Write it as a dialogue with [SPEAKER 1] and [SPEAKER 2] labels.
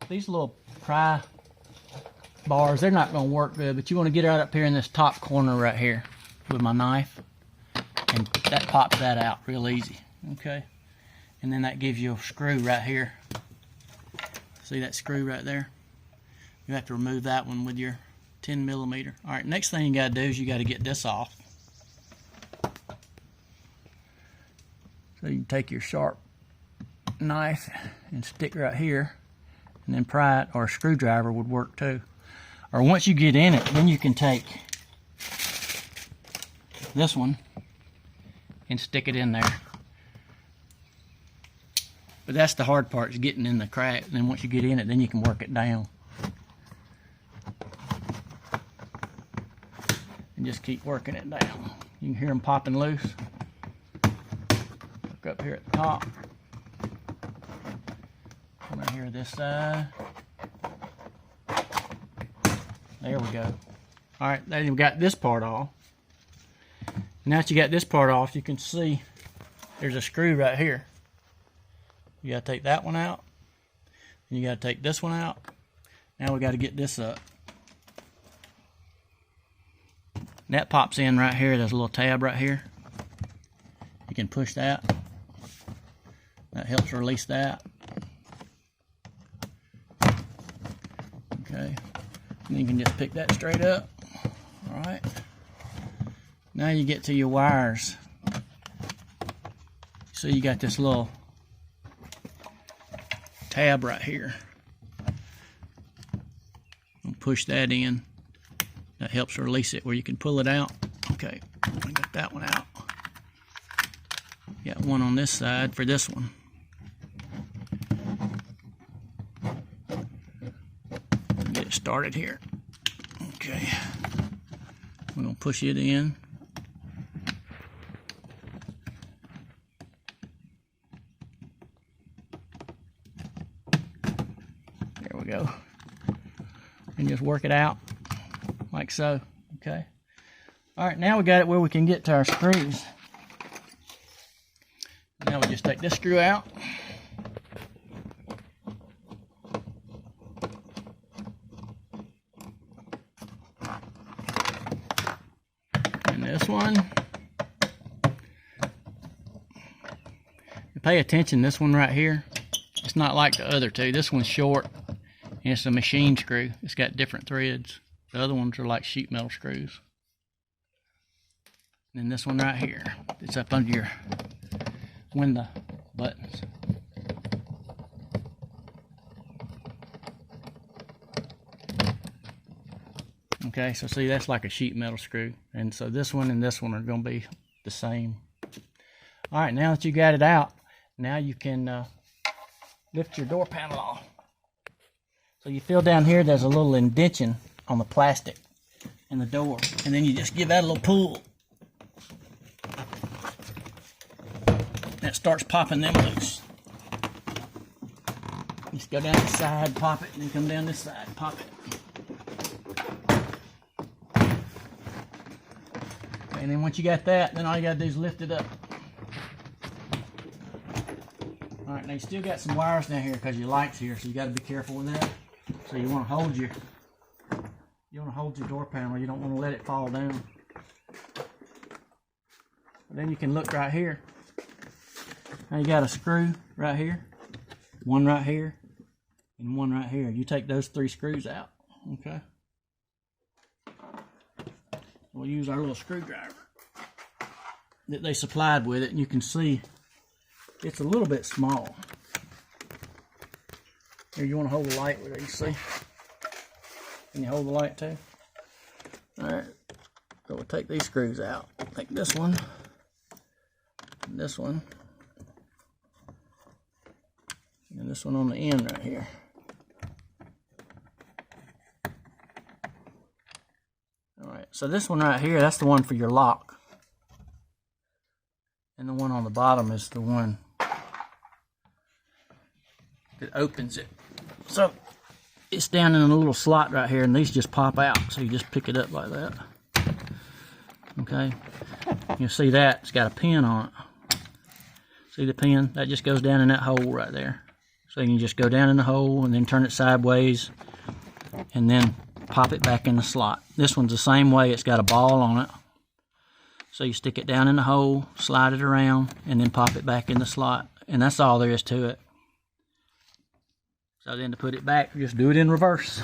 [SPEAKER 1] these little pry bars, they're not going to work good, but you want to get right up here in this top corner right here with my knife, and that pops that out real easy. Okay, and then that gives you a screw right here. See that screw right there? You have to remove that one with your 10mm. All right, next thing you got to do is you got to get this off. So you take your sharp knife and stick right here, and then pry it, or a screwdriver would work too. Or once you get in it, then you can take this one and stick it in there. But that's the hard part, is getting in the crack. And then once you get in it, then you can work it down. And just keep working it down. You can hear them popping loose. Look up here at the top. Come right here this side. There we go. All right, now you've got this part off. Now that you got this part off, you can see there's a screw right here. You got to take that one out. And you got to take this one out. Now we got to get this up. And that pops in right here. There's a little tab right here. You can push that. That helps release that. Okay. And you can just pick that straight up. All right. Now you get to your wires. So you got this little tab right here. I'll push that in. That helps release it where you can pull it out. Okay, I got that one out. Got one on this side for this one. Get it started here. Okay, we're gonna push it in. There we go. And just work it out like so. Okay. All right, now we got it where we can get to our screws. Now we just take this screw out. And this one. Pay attention, this one right here, it's not like the other two. This one's short and it's a machine screw. It's got different threads. The other ones are like sheet metal screws. And then this one right here, it's up under your window buttons. Okay, so see, that's like a sheet metal screw. And so this one and this one are going to be the same. All right, now that you got it out, now you can lift your door panel off. So you feel down here, there's a little indention on the plastic in the door. And then you just give that a little pull. That starts popping them loose. Just go down the side, pop it, and then come down this side, pop it. Okay, and then once you got that, then all you gotta do is lift it up. All right, now you still got some wires down here because your light's here, so you got to be careful with that. So you want to hold your door panel. You don't want to let it fall down. Then you can look right here. Now you got a screw right here, one right here, and one right here. You take those 3 screws out. Okay. We'll use our little screwdriver that they supplied with it, and you can see it's a little bit small. Here, you want to hold the light with it, you see? Can you hold the light too? Alright, so we'll take these screws out. Take this one, and this one, and this one on the end right here. Alright, so this one right here, that's the one for your lock. And the one on the bottom is the one that opens it. So it's down in a little slot right here, and these just pop out. So you just pick it up like that. Okay. You'll see that it's got a pin on it. See the pin? That just goes down in that hole right there. So you can just go down in the hole and then turn it sideways and then pop it back in the slot. This one's the same way. It's got a ball on it. So you stick it down in the hole, slide it around, and then pop it back in the slot. And that's all there is to it. So then to put it back, just do it in reverse.